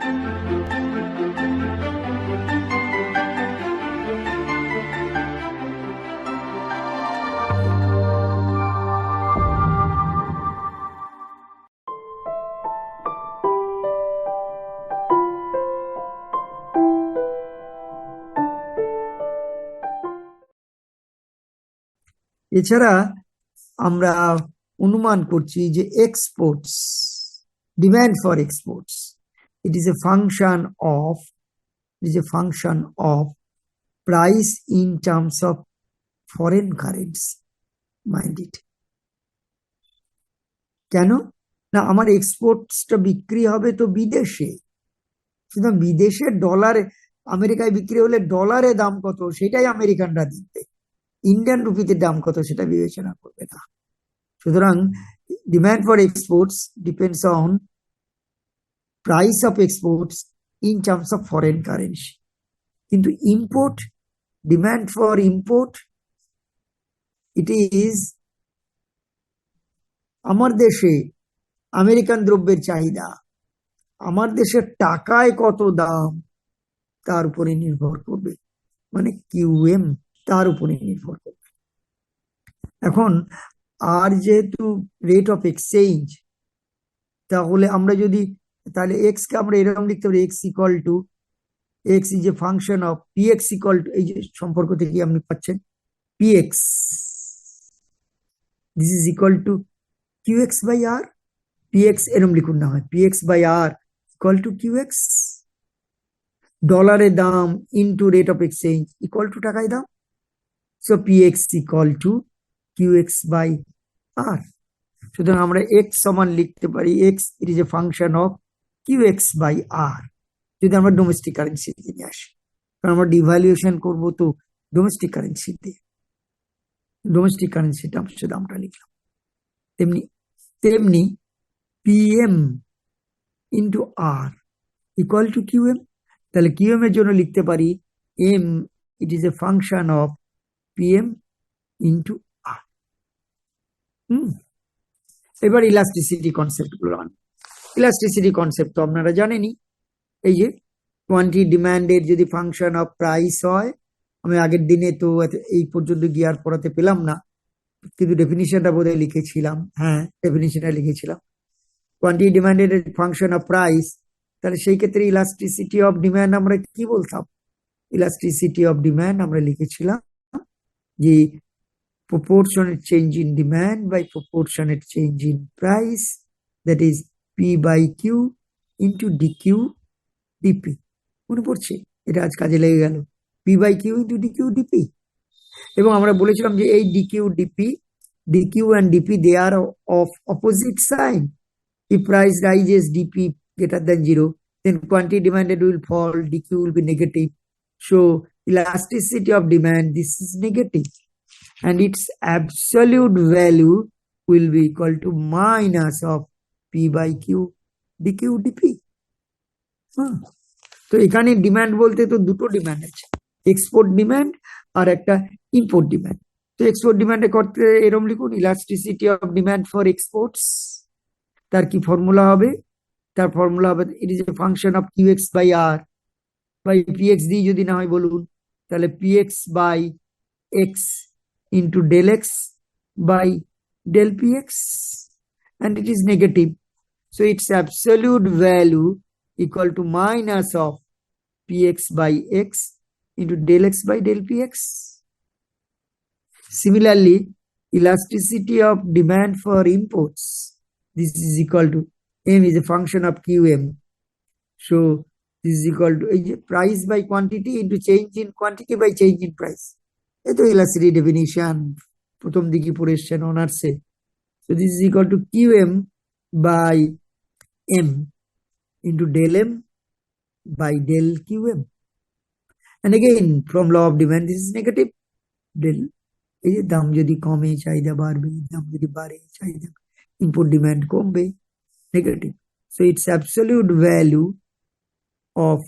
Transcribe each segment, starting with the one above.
এছাড়া আমরা অনুমান করছি যে exports, demand for exports, it is a function of price in terms of foreign currency. Mind it. কেন না, আমার এক্সপোর্টসটা বিক্রি হবে তো বিদেশে, সুতরাং বিদেশে ডলারে, আমেরিকায় বিক্রি হলে ডলারে দাম কত সেটাই আমেরিকানরা দিবে, ইন্ডিয়ান রুপিতে দাম কত সেটা বিবেচনা করবে না। সুতরাং demand for exports depends on price of exports in terms of foreign currency. কিন্তু import, demand for import, it is আমার দেশে আমেরিকান দ্রব্যের চাহিদা, আমার দেশের টাকায় কত দাম তার উপরে নির্ভর করবে, মানে কিউএম তার উপরে নির্ভর করবে। এখন আর যেহেতু রেট অফ এক্সচেঞ্জ, তাহলে আমরা যদি তাহলে এক্স কে আমরা এরকম লিখতে পারি, X equal to, X is a function of P X equal to, এই যে সম্পর্ক থেকে আপনি পাচ্ছেন P X, this is equal to Q X by R. P X এরকম লিখুন না হয়, P X by R equal to Q X, ডলারের দাম into rate of exchange equal to টাকায় দাম, so P X equal to Q X by R. সুতরাং আমরা এক্স সমান লিখতে পারি, X it is a function of Q X by R, যদি আমরা ডোমেস্টিক কারেন্সি নিয়ে আসি, কারণ আমরা ডিভ্যালুয়েশন করবো তো ডোমেস্টিক কারেন্সি দিয়ে, ডোমেস্টিক কারেন্সি দামটা লিখলাম। তেমনি তেমনি PM into R equal to QM, তাহলে কিউএম এর জন্য লিখতে পারি M it is a function of PM into R. এবার ইলাস্টিসিটি কনসেপ্ট গুলো আন। ইলাস্টিসিটি কনসেপ্ট তো আপনারা জানেনই, এই যে কোয়ান্টিটি ডিমান্ডের যদি ফাংশন অফ প্রাইস হয়, আমি আগের দিনে তো এই পর্যন্ত গিয়ার পড়াতে পেলাম না, কিন্তু ডেফিনিশনটা বোধহয় লিখেছিলাম, হ্যাঁ ডেফিনিশনটা লিখেছিলাম, কোয়ান্টিটি ডিমান্ডের ফাংশন অফ প্রাইস, তাহলে সেই ক্ষেত্রে ইলাস্টিসিটি অফ ডিমান্ড আমরা কি বলতাম? ইলাস্টিসিটি অফ ডিমান্ড আমরা লিখেছিলাম যে proportionate change in demand by proportionate change in price, that is P by Q into dq dp। মনে পড়ছে? এটা আজ কাজে লেগে গেল, P by Q into dq dp। এবং আমরা বলেছিলাম যে এই dq and dp they are of opposite sign. If price rises dp greater than 0, then quantity demanded will fall, dq will be negative. So elasticity of demand, this is negative, and its absolute value will be equal to minus of P by Q dq dp। তো এখানে demand বলতে তো দুটো demand আছে, export demand আর একটা import demand. তো export ডিমান্ডে করতে এরকম লিখুন, elasticity of demand for exports, তার কি ফর্মুলা হবে? তার ফর্মুলা হবে it is a function of Q X by R by P X দিয়ে যদি না হয় বলুন, তাহলে P X by X into del x by del px, and it is negative, so its absolute value equal to minus of px by x into del x by del px. Similarly, elasticity of demand for imports, this is equal to m is a function of qm, so this is equal to price by quantity into change in quantity by change in price. এই তো elasticity definition প্রথম দিকে পড়ে এসছেন অনার্সে। So this is equal to QM by M into del M by del QM, and again from law of demand this is negative del, এই যে দাম যদি কমে চাহিদা বাড়বে, দাম যদি বাড়ে চাহিদা, ইনপুট ডিমান্ড কমবে, negative. So it's absolute value of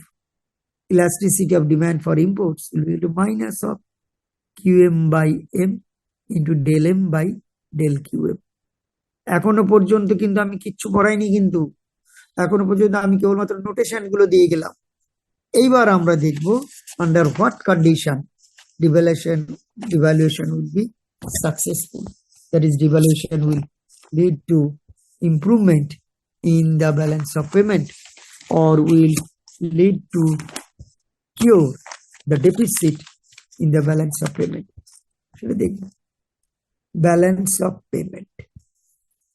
elasticity of demand for imports will be minus of qm by m into del m by del qm। এখনো পর্যন্ত কিন্তু আমি কিচ্ছু পড়াইনি, কিন্তু এখনো পর্যন্ত আমি কেবলমাত্র নোটেশন গুলো দিয়ে গেলাম। এইবার আমরা দেখব under what condition devaluation will be successful. That is, devaluation will lead to improvement in the balance of payment or will lead to cure the deficit in the balance of payment. সেটা দেখব। Balance of payment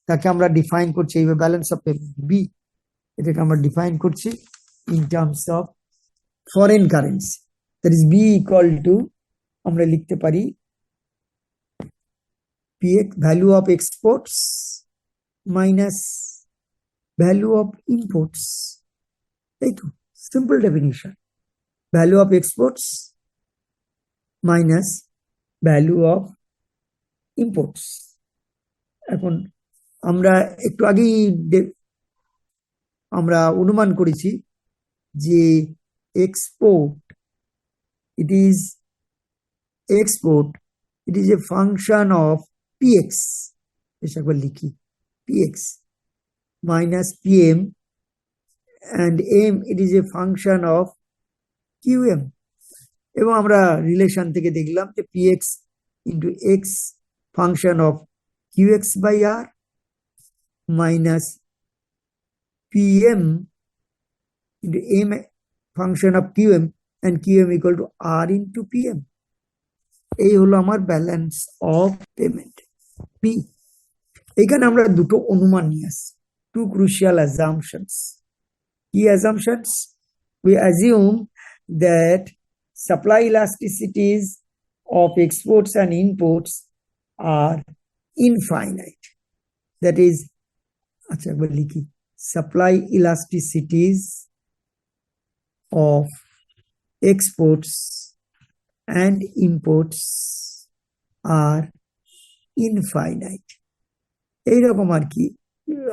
তাকে আমরা define করছি এইভাবে, balance of payment B, এটাকে আমরা define করছি in terms of foreign currency. That is B equal to, আমরা লিখতে পারি PX, value of exports minus value of imports. এই তো simple definition, value of exports minus value of imports. এখন আমরা একটু আগেই আমরা অনুমান করেছি যে export, it is a function of PX, একবার লিখি PX minus PM, and M, it is a function of QM। এবং আমরা রিলেশন থেকে দেখলাম যে PX into X function of QX by R minus PM into M function of QM and QM equal to R into PM। এই হলো আমার balance of payment P. এখানে আমরা দুটো অনুমান নিয়ে আসছি, টু ক্রুশিয়াল অ্যাজাম্পশনস। কি assumptions? We assume that supply elasticities of exports and imports are infinite. That is, আচ্ছা একবার লিখি, supply elasticities of exports and imports are infinite। এইরকম আর কি,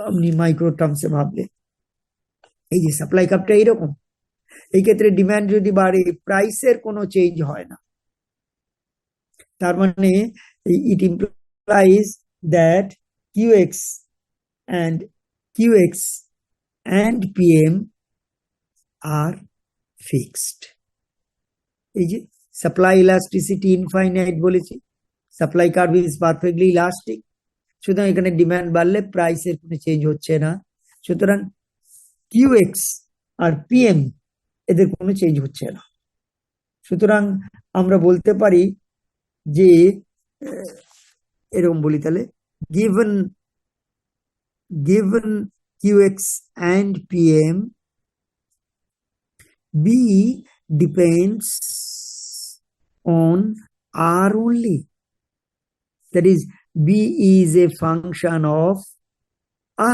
আপনি মাইক্রো টার্মসে ভাবলে এই যে সাপ্লাই কাপটা এইরকম, এই ক্ষেত্রে ডিমান্ড যদি বাড়ে প্রাইসের কোনো চেঞ্জ হয় না, তার মানে it implies that QX and PM are fixed। এই যে সাপ্লাই ইলাস্টিসিটি ইনফাইনাইট বলেছি, supply curve is perfectly elastic, সুতরাং এখানে ডিমান্ড বাড়লে প্রাইসের কোনো চেঞ্জ হচ্ছে না, সুতরাং QX আর PM এদের কোনো চেঞ্জ হচ্ছে না। সুতরাং আমরা বলতে পারি যে এরকম বলি তাহলে, given QX and PM, B depends on R only। That is, B is a function of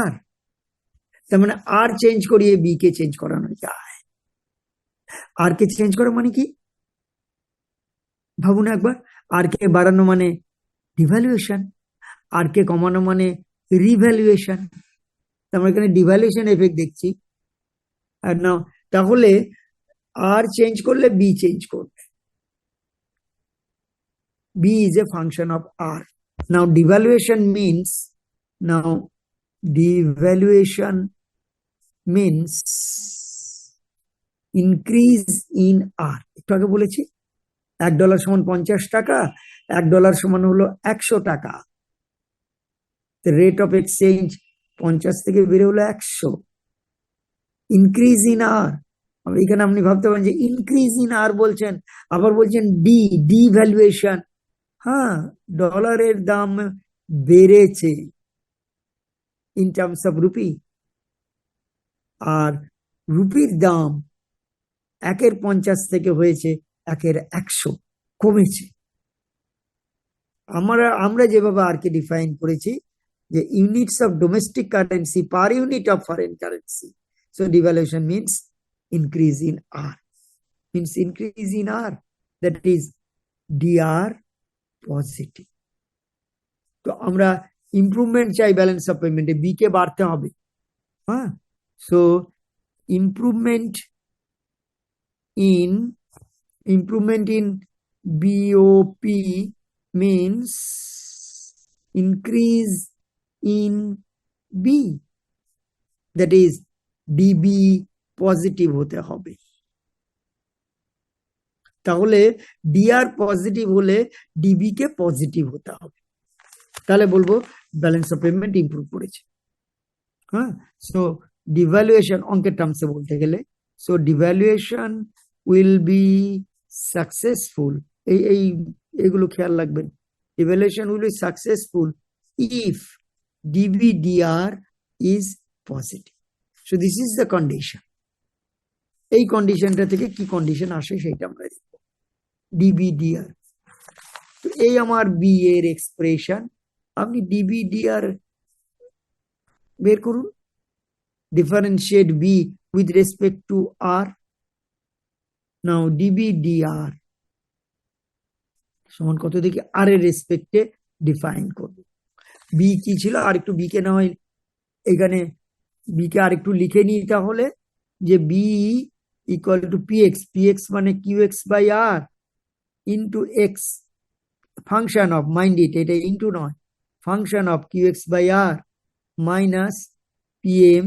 R। তার মানে R চেঞ্জ করিয়ে B কে চেঞ্জ করানো যায়। R কে চেঞ্জ করা মানে কি ভাবুন একবার, আর কে বাড়ানো মানে ডিভ্যালুয়েশন, আর কে কমানো মানে রিভ্যালুয়েশন। আমরা এখানে ডিভ্যালুয়েশন এফেক্ট দেখছি। আর না, তাহলে আর চেঞ্জ করলে বি চেঞ্জ করবে। B is a function of R. Now devaluation means increase in R. একটু আগে বলেছি $1 সমান 50 টাকা, $1 সমান হলো 100 টাকা। রেট অফ এক্সচেঞ্জ 50 থেকে বেড়ে হলো 100। ইনক্রিজ ইন আর, এখানে আপনি ভাবতে পারেন যে ইনক্রিজ ইন আর বলছেন, আবার বলছেন ডিভ্যালুয়েশন। হ্যাঁ, ডলারের দাম বেড়েছে ইন টার্মস অফ রুপি, আর রুপির দাম 1/50 থেকে হয়েছে 1/100, কমেছে। আমরা যেভাবে আর কে ডিফাইন করেছি যে units of domestic currency per unit of foreign currency. So devaluation means increase in R, that is DR positive. তো আমরা ইমপ্রুভমেন্ট চাই ব্যালেন্স অফ পেমেন্টে, বি কে বাড়তে হবে। হ্যাঁ, so improvement in BOP means increase in B, that is DB positive হতে হবে। তাহলে ডিআর পজিটিভ হলে ডিবি কে পজিটিভ হতে হবে, তাহলে বলবো ব্যালেন্স অফ পেমেন্ট ইমপ্রুভ করেছে। হ্যাঁ, সো ডিভ্যালুয়েশন অঙ্কের টার্মসে বলতে গেলে, so devaluation will be successful, এই এই এগুলো খেয়াল রাখবেন। Devaluation will be successful if DBDR is positive. So this is the condition. এই কন্ডিশনটা থেকে কি কন্ডিশন আসে সেটা আমরা দেখব। ডিবিডিআর, তো এই আমার বি এর এক্সপ্রেশন, আপনি ডিবিডিআর বের করুন। differentiate B with respect to R. Now dBdr সমান কত দেখি, R এর রেসপেক্টে ডিফাইন করব। B কি ছিল, আর একটু B কে না হয় এখানে B কে আর একটু লিখে নিই, তাহলে যে B equal to px, px মানে qx by r into x, function of, mind it এটা ইন্টু নয়, function of qx by r minus pm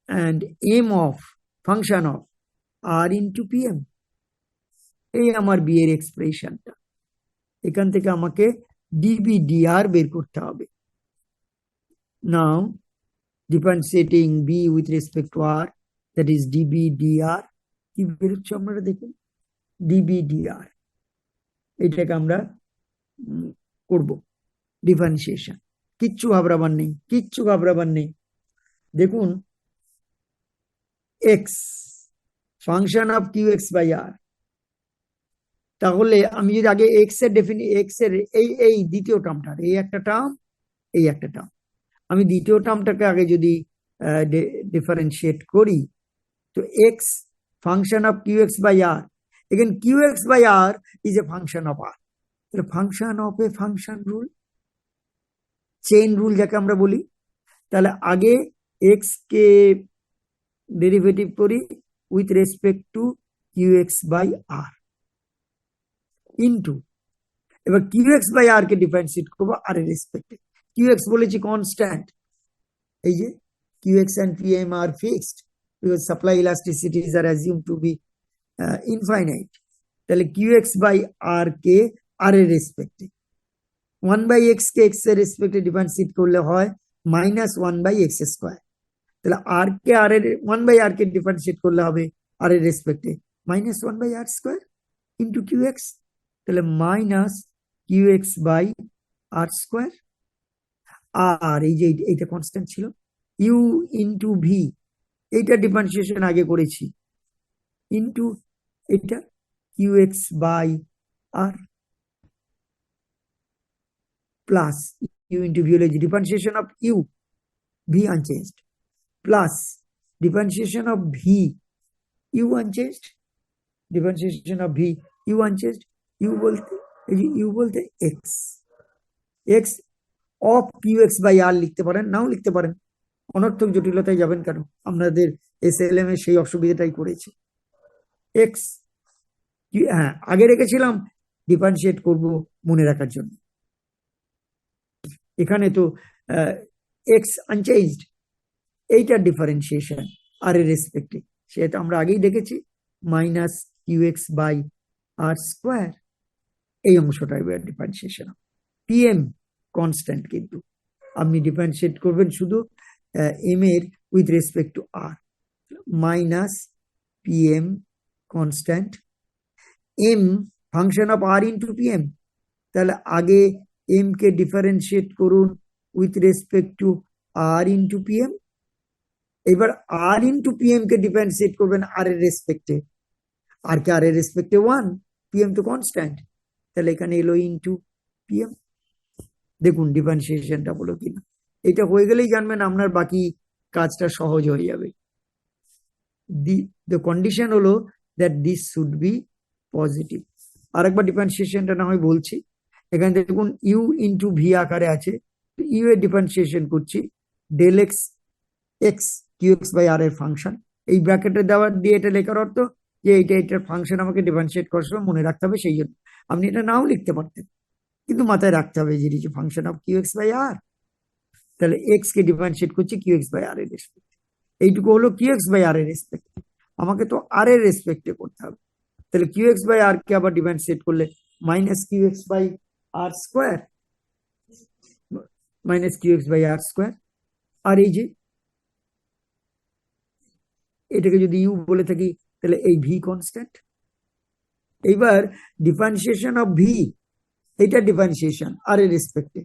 and m of function of r into pm। এই আমার বি এর এক্সপ্রেশনটা, এখান থেকে আমাকে ডিবিডিআর বের করতে হবে। Now differentiating B with respect to R, that is DBDR. কি বেরোচ্ছে আপনারা দেখুন, ডিবিডিআর, এটাকে আমরা করব ডিফারেন্সিয়েশন। কিচ্ছু ঘাবড়াবার নেই, কিচ্ছু ঘাবড়াবার নেই। দেখুন X function of Q X by R, তাহলে আমি যদি আগে এক্স এর এক্স এর এই দ্বিতীয় টার্মটার, এই একটা টার্ম, এই একটা টার্ম, আমি দ্বিতীয় টার্মটাকে আগে যদি ডিফারেন্সিয়েট করি, তো X function of Q X by R, এখানে Q X by R is a function of R, তাহলে function of a function rule, chain rule যাকে আমরা বলি। তাহলে আগে এক্স কে ডেরিভেটিভ করি with respect to Q X by R into, এবার কিউ এক্স বাই আর কে ডিফারেন্সিয়েট করবো আর এর রেসপেক্টে। কিউ এক্স বলেছি কনস্ট্যান্ট, এই যে Q X and PM are fixed because supply elasticities are assume to be infinite. তাহলে Q X by R কে আর এর রেসপেক্টে, ওয়ান বাই এক্স কে এক্স এর রেসপেক্টে ডিফারেন্সিয়েট করলে হয় minus one by X square. তাহলে আর কে আর এর ওয়ান বাই আর কে ডিফারেন্সিয়েট করলে হবে আর এর রেসপেক্টে minus one by R square into Q X, তাহলে minus Q X by R square. আর এই যে এইটা কনস্ট্যান্ট ছিল, ইউ ইন্টু ভি, এইটা ডিফারেন্সিয়েশন আগে করেছি, ইন্টু এটা Q X by R plus U into V হলে differentiation of U, V unchanged, plus differentiation of v, u unchanged, differentiation of v, u unchanged, u বলতে x, x of qx by r লিখতে পারেন, নাও লিখতে পারেন, অনর্থক জটিলতায় যাবেন কেন, আপনাদের এসএলএম এ সেই অসুবিধাটাই করেছে। x হ্যাঁ আগে রেখেছিলাম, ডিফারেন্সিয়েট করব মনে রাখার জন্য। এখানে তো x আনচেঞ্জড, এইটার ডিফারেন্সিয়েশন আর এর রেসপেক্টে, সেটা আমরা আগেই দেখেছি, minus Q X by R square, এই অংশটা এবার ডিফারেন্সিয়েশন। পিএম কনস্ট্যান্ট, কিন্তু আপনি ডিফারেন্সিয়েট করবেন শুধু এম এর with respect to R, minus PM constant, M function of R into PM, তাহলে আগে এম কে ডিফারেন্সিয়েট করুন with respect to R into PM, এবার আর ইন্টু পিএম কে ডিফারেন্সিয়েট করবেন আর এর রেসপেক্টে, আর কে আর এর রেসপেক্টে ওয়ান, পিএম তো কনস্ট্যান্ট, তাহলে এখানে এলো ইন্টু পিএম। দেখুন ডিফারেন্সিয়েশনটা হলো কিনা, এটা হয়ে গেলেই জানবেন আপনার বাকি কাজটা সহজ হয়ে যাবে। দ্য কন্ডিশন হলো that this should be positive. আরেকবার ডিফারেন্সিয়েশনটা না হয় বলছি, এখানে দেখুন ইউ ইন্টু ভি আকারে আছে, ইউ এর ডিফারেন্সিয়েশন করছি, del X X Q X by R এর ফাংশন, এই ব্র্যাকেটে দেওয়ার দিয়ে এটা লেখার অর্থ যে এটার ফাংশন আমাকে ডিফারেন্সিয়েট করার সময় মনে রাখতে হবে, সেই জন্য আপনি এটা নাও লিখতে পারতেন, কিন্তু মাথায় রাখতে হবে যে function of Q X by R, তাহলে এক্স কে ডিফারেন্সিয়েট করছি কিউ এক্স বাই আর এর রেসপেক্টে। এইটুকু হলো কিউ এক্স বাই আর এর রেসপেক্ট, আমাকে তো আর এর রেসপেক্টে করতে হবে। তাহলে কিউ এক্স বাই আর কে আবার ডিফারেন্সিয়েট করলে minus Q X by R square, minus Q X by R square. আর এই যে এটাকে যদি ইউ বলে থাকি তাহলে এই ভি কনস্ট্যান্ট। এইবার ডিফারেন্সিয়েশন অফ ভি, এটা ডিফারেন্সিয়েশন আর এর রেসপেক্টে,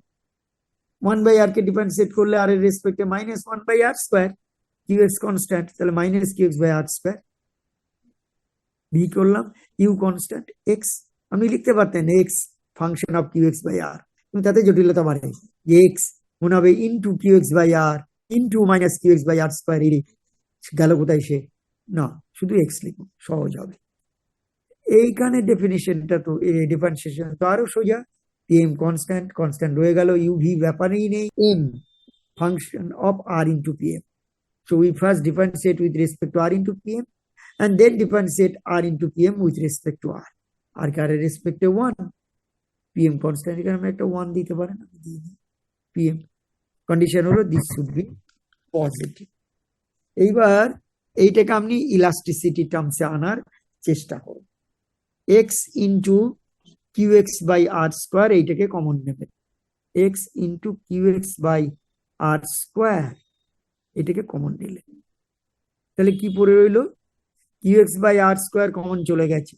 1/r কে ডিফারেন্সিয়েট করলে আর এর রেসপেক্টে minus 1/r square, Q X constant, তাহলে minus Q X by R square. V করলাম, ইউ কনস্ট্যান্ট এক্স, আপনি লিখতে পারতেন X function of Q X by R, কিন্তু তাতে জটিলতা বাড়ে, যে এক্স মনে হবে into Q X by R into minus Q X by R square, গেল কোথায় সে, না শুধু এক্স লিখুন সহজ হবে। এইখানে ডেফিনিশনটা তো ডিফারেন্সিয়েশন তো আরো সোজা, পিএম কনস্ট্যান্ট, কনস্ট্যান্ট রয়ে গেল, ইউভি ব্যাপারেই নেই, M function of R into PM. So we first differentiate with respect to r into pm and then differentiate r into pm with respect to r. r K r এর রেসপেক্টে 1, pm constant, এখানে আমি একটা 1 দিতে পারেন, আমি দিয়ে দিই pm। Condition হলো দিস শুড বি পজিটিভ। এইবার এইটাকে আপনি ইলাস্টিসিটি টার্মসে আনার চেষ্টা করুন, x into Q X by R square, এইটাকে কমন নেবেন, x into Q X by R square, এটাকে কমন নিলে তাহলে কি পড়ে রইলো, Q X by R square common চলে গেছে,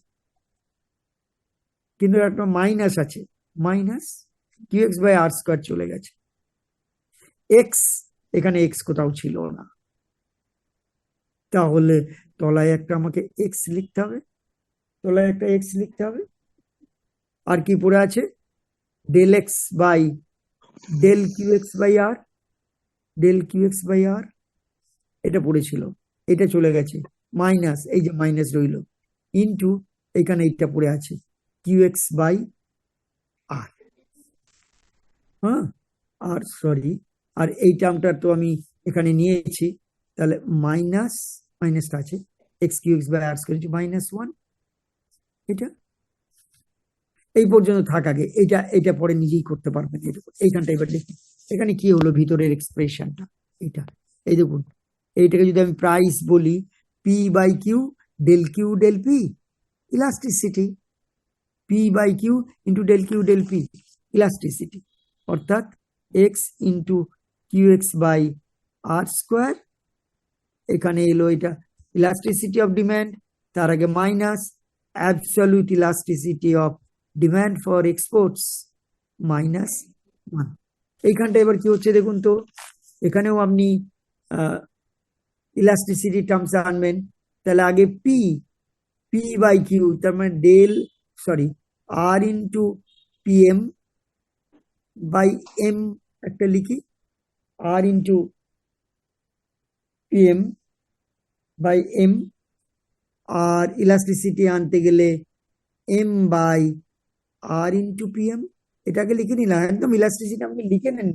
কিন্তু একটা মাইনাস আছে, minus Q X by R square চলে গেছে, এক্স এখানে এক্স কোথাও ছিল না, তাহলে তলায় একটা আমাকে এক্স লিখতে হবে, তলায় একটা এক্স লিখতে হবে। আর কি পড়ে আছে, del X by del Q X by R, del Q X by R এটা পড়েছিল, এটা চলে গেছে, মাইনাস এই যে মাইনাস রইল, ইন্টু এখানে এইটা পড়ে আছে কিউ এক্স বাই আর, হ্যাঁ আর সরি, আর এই টার্মটা তো আমি এখানে নিয়েছি, তাহলে মাইনাস মাইনাসটা আছে, এক্স কিউ এক্স বাই আর করেছি -1, এটা এই পর্যন্ত থাক আগে, এটা এটা পরে নিজেই করতে পারবেন। এইখানটা এবার দেখুন এখানে কি হলো ভিতরের এক্সপ্রেশনটা, এটা এই দেখুন, এইটাকে যদি আমি প্রাইস বলি, P by Q del P, elasticity, P by Q into del P, elasticity, অর্থাৎ X into Q X by R square, এখানে এলো এটা ইলাস্টিসিটি অফ ডিমান্ড, তার আগে minus absolute elasticity of demand for exports -1। এইখানটা এবার কি হচ্ছে দেখুন তো, এখানেও আপনি ইলাস্টিসিটি টার্মস আনবেন, তাহলে আগে পি, পি বাই কিউ, তার মানে del sorry R into PM by M, একটা লিখি R into PM by M, আর ইলাস্টিসিটি আনতে গেলে M by R into PM, এটাকে লিখে নিলাম, একদম ইলাস্টিসিটি আমাকে লিখে নেন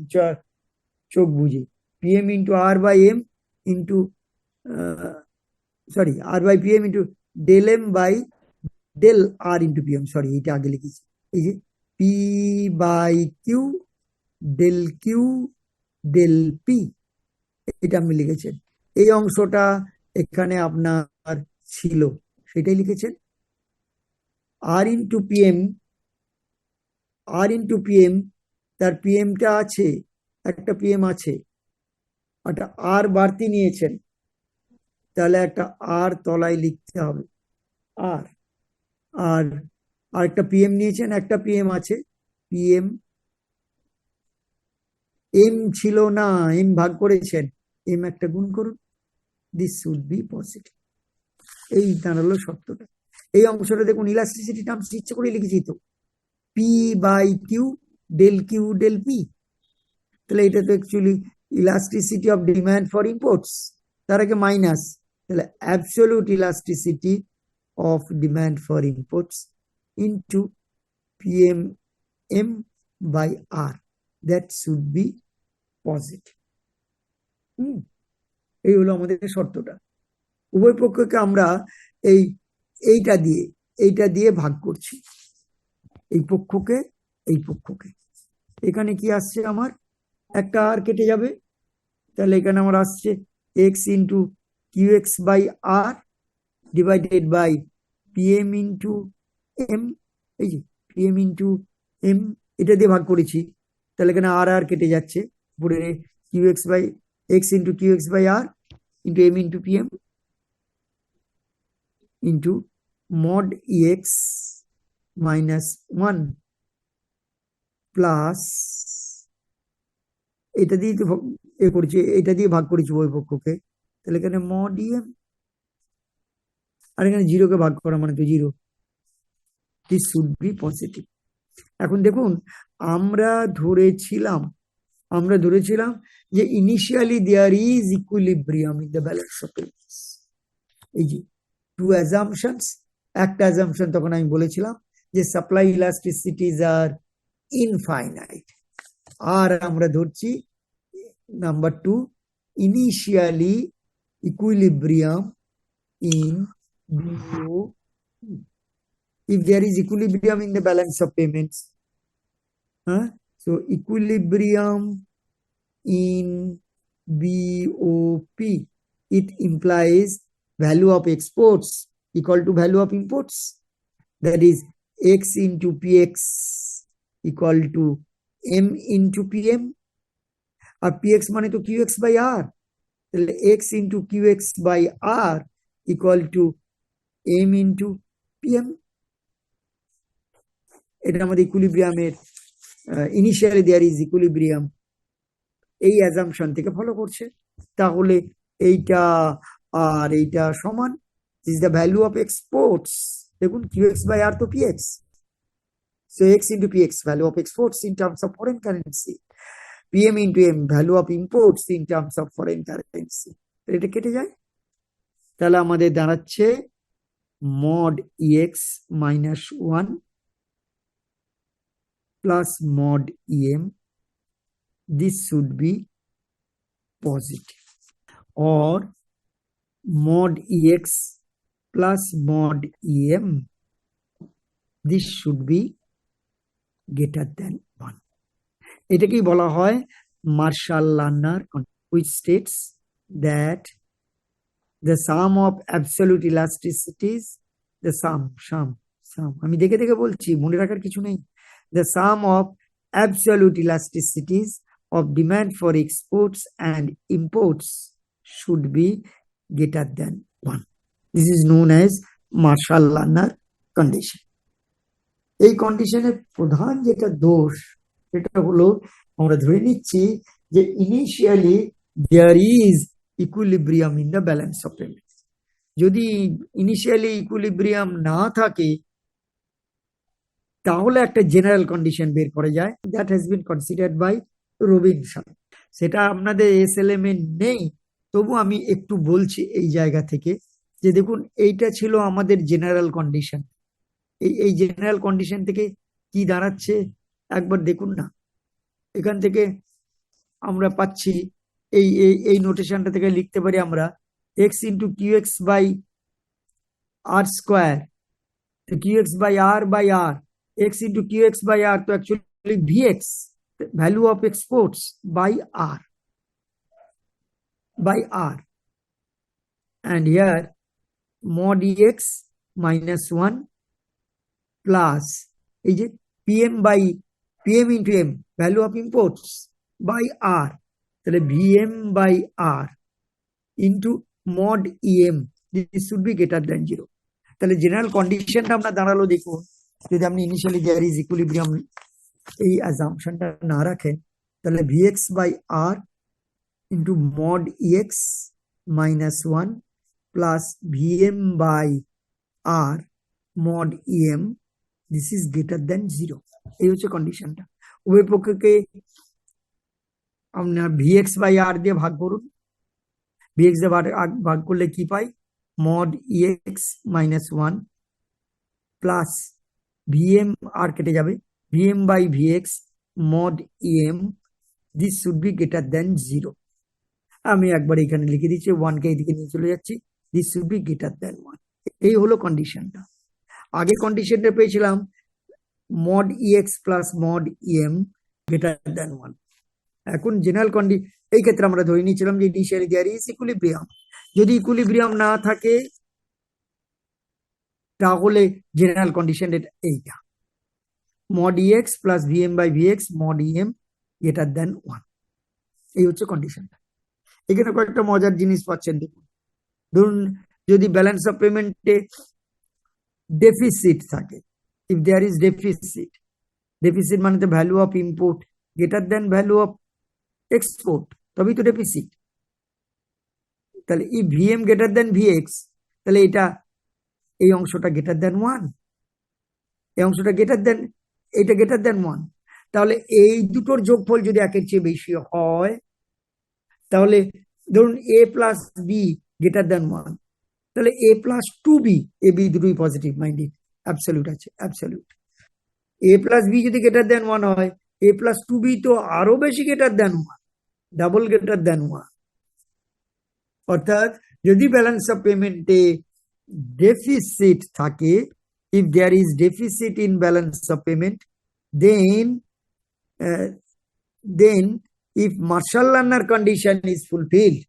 চোখ বুঝে, PM into R by M into sorry R by PM into del M by del R into PM, sorry এটা আগে লিখেছি, এই যে P by Q del P, এটা আপনি লিখেছেন, এই অংশটা এখানে আপনার ছিল সেটাই লিখেছেন, আর ইন্টু পিএম, আর ইন্টু পিএম, তার পিএমটা আছে, একটা পিএম আছে, একটা আর বাড়তি নিয়েছেন, তাহলে একটা আর তলায় লিখতে হবে, আর আর আরেকটা পিএম নিয়েছেন, একটা পিএম আছে, পিএম, এম ছিল না, এম ভাগ করেছেন, এম একটা গুণ করুন, দিস শুড বি পজিটিভ। এই দাঁড়ালো সত্যটা। এই অংশটা দেখুন ইলাস্টিসিটি টার্মস ইচ্ছে করে লিখেছি তো, P by Q del P, তাহলে এটা তো actually elasticity of demand for imports, তার আগে মাইনাস, তাহলে absolute elasticity of demand for imports into PM M by R, that should be positive. এই হলো আমাদের শর্তটা। উভয় পক্ষকে আমরা এইটা দিয়ে ভাগ করছি, এই পক্ষকে এই পক্ষকে, এখানে কি আসছে আমার, একটা আর কেটে যাবে, তাহলে এখানে আমার আসছে x into qx by r divided by pm into m, এই যে pm into m, এটা দিয়ে ভাগ করেছি, তাহলে এখানে আর আর কেটে যাচ্ছে, উপরে qx by x into qx by r into m into pm into mod ex minus 1 plus এটা দিয়ে এ করেছি, এটা দিয়ে ভাগ করেছি উভয় পক্ষকে, তাহলে এখানে মড ইএম, আর এখানে জিরোকে ভাগ করা মানে তো zero, this should be positive. এখন দেখুন, আমরা ধরেছিলাম যে initially there is equilibrium in the balance of payments. এই যে টু অ্যাজাম্পশনস, একটা অ্যাজাম্পশন তখন আমি বলেছিলাম যে সাপ্লাই ইলাস্টিসিটিজ আর ইনফাইনাইট, আর আমরা ধরছি number 2 initially equilibrium in BO. If there is equilibrium in the balance of payments, so equilibrium in BOP, it implies value of exports equal to value of imports, that is x into px equal to m into pm, আর px মানে তো qx by r, তাহলে x into qx by r equal to m into pm, এটা আমাদের ইকুইলিব্রিয়ামের initially there is equilibrium এই assumption থেকে follow করছে। তাহলে এইটা আর এইটা সমান, is the value of exports, দেখুন qx by r তো px, so x into px value of exports in terms of foreign currency, pm into m value of imports in terms of foreign currency, এটা কেটে যায়, তাহলে আমাদের দাঁড়াচ্ছে mod ex minus 1 plus mod em, this should be positive, or mod ex plus mod em, this should be greater than 1. এটাকেই বলা হয় martial-learner, which states that the sum of absolute elasticities, the sum, আমি দেখে দেখে বলছি, মনে রাখার কিছু নেই, the sum of absolute elasticities of demand for exports and imports should be greater than 1. This is known as Marshall-Lerner condition. এই কন্ডিশনের প্রধান যেটা দোষ, সেটা হলো আমরা ধরে নিচ্ছি যে initially there is equilibrium in the balance of payments. যদি ইনিশিয়ালি ইকুইলিব্রিয়াম না থাকে তাহলে একটা জেনারেল কন্ডিশন বের করা যায়, that has been considered by Robinson. সেটা আপনাদের এসএলএম এ নেই, তবু আমি একটু বলছি এই জায়গা থেকে যে দেখুন, এইটা ছিল আমাদের জেনারেল কন্ডিশন। এই জেনারেল কন্ডিশন থেকে কি দাঁড়াচ্ছে একবার দেখুন না, এখান থেকে আমরা পাচ্ছি এই নোটেশনটা থেকে লিখতে পারি আমরা x into qx by r square, qx by r, x into qx by r তো actually vx, value of exports by r, and here mod ex minus 1 plus এই যে pm into m, value of imports by r, তাহলে vm by r into mod em, this should be greater than 0. তাহলে general কন্ডিশনটা আমরা দাঁড়ালো, দেখুন যদি আপনি ইনিশিয়ালি দেয়ার ইজ ইকুইলিব্রিয়াম এই অ্যাজাম্পশনটা না রাখেন, তাহলে vx by r into mod ex minus 1 plus vm by r mod em, this is greater than 0. এই হচ্ছে কন্ডিশনটা। উভয় পক্ষকে আপনার vx by r দিয়ে ভাগ করুন, vx দিয়ে ভাগ করলে কি পাই, mod ex minus 1 plus vm, r কেটে যাবে, vm by vx mod em, this should be greater than 0. আমি একবার এখানে লিখে দিচ্ছি, 1 কে এদিকে নিয়ে চলে যাচ্ছি, this should be greater than 1. এই হলো কন্ডিশনটা। আগে কন্ডিশনটা পেয়েছিলাম mod ex plus mod em greater than 1। এখন জেনারেল এই ক্ষেত্রে আমরা ধরে নিয়েছিলাম যে ইনিশিয়ালি দেয়ার ইজ ইকুইলিব্রিয়াম। যদি ইকুইলিব্রিয়াম না থাকে তাহলে জেনারেল কন্ডিশন এইটা, mod ex plus VM by VX mod em greater than 1। এই হচ্ছে কন্ডিশনটা। এখানে কয়েকটা মজার জিনিস পাচ্ছেন দেখুন। ধরুন যদি ব্যালেন্স অফ পেমেন্টে ডেফিসিট থাকে, if there is deficit, deficit মানে তো value of import greater than value of export, তবেই তো ডেফিসিট। তাহলে ই ভিএম গ্রেটার দেন ভিএক্স, তাহলে এটা এই অংশটা গ্রেটার দেন 1, এই অংশটা গ্রেটার দেন, এইটা গ্রেটার দেন 1। তাহলে এই দুটোর যোগফল যদি একের চেয়ে বেশি হয়, তাহলে ধরুন এ প্লাস বি গ্রেটার দেন 1, তাহলে এ প্লাস 2বি, এ বি দুটোই পজিটিভ মাইন্ডেড, অ্যাবসলিউট আছে, অ্যাবসলিউট। এ প্লাস বি যদি গ্রেটার দেন 1 হয়, এ প্লাস 2বি তো আরো বেশি greater than 1, double greater than 1। অর্থাৎ যদি ব্যালেন্স অফ পেমেন্টে ডেফিসিট থাকে, if there is deficit in balance of payment, then if Marshall-Lerner condition is fulfilled,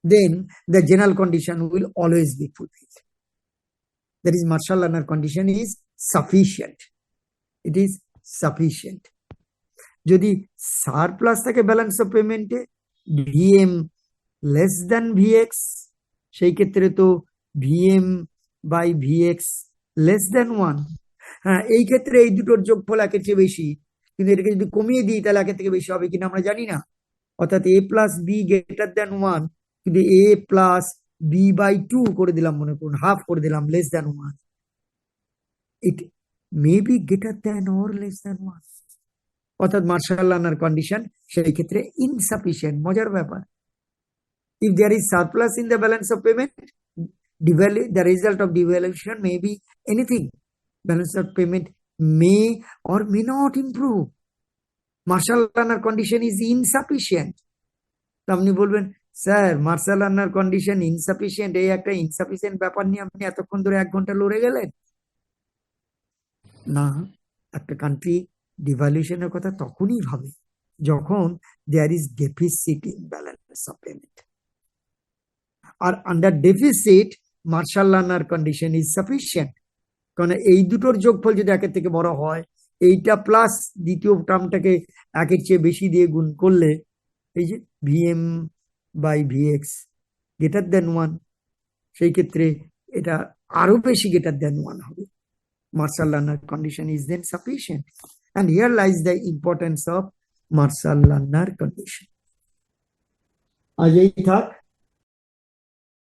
then the general condition will always be fulfilled. That is, Marshall-Lerner condition is sufficient. It is sufficient. যদি surplus থাকে balance of পেমেন্টে, VM less than VX, সেই ক্ষেত্রে তো VM by VX less than 1। হ্যাঁ, এই ক্ষেত্রে এই দুটোর যোগফল একের চেয়ে বেশি, কিন্তু এটাকে যদি কমিয়ে দিই তাহলে একের থেকে বেশি হবে কিনা আমরা জানি না। অর্থাৎ এ প্লাস বি গ্রেটার দেন 1, কিন্তু এ প্লাস বি বাই 2 করে দিলাম, মনে করুন হাফ করে দিলাম, less than 1। It may be greater than or less than 1। অর্থাৎ মার্শাল-লার্নার কন্ডিশন সেই ক্ষেত্রে ইনসাফিসিয়েন্ট। মজার ব্যাপার, if there is surplus in the balance of payment, the result of devaluation may be anything. Balance of payment may or may not improve. Marshall-Lerner condition is insufficient. তো আপনি বলবেন, sir martial-learner condition insufficient, এই একটা insufficient ব্যাপার নিয়ে আপনি এতক্ষণ ধরে 1 ঘন্টা লড়ে গেলেন না। একটা কান্ট্রি ডিভ্যালুয়েশনের কথা তখনই ভাবে যখন there is deficit in balance of payment. আর under deficit Marshall Lerner condition is sufficient, কারণ এই দুটোর যোগফল যদি একের থেকে বড় হয়, এইটা প্লাস দ্বিতীয় টার্মটাকে একের চেয়ে বেশি দিয়ে গুণ করলে, এই যে VM by VX greater than 1, সেই ক্ষেত্রে এটা আরো বেশি গ্রেটার দেন 1 হবে। Marshall-Lerner condition is then sufficient. And here lies the importance of Marshall-Lerner condition. আজ এই থাক।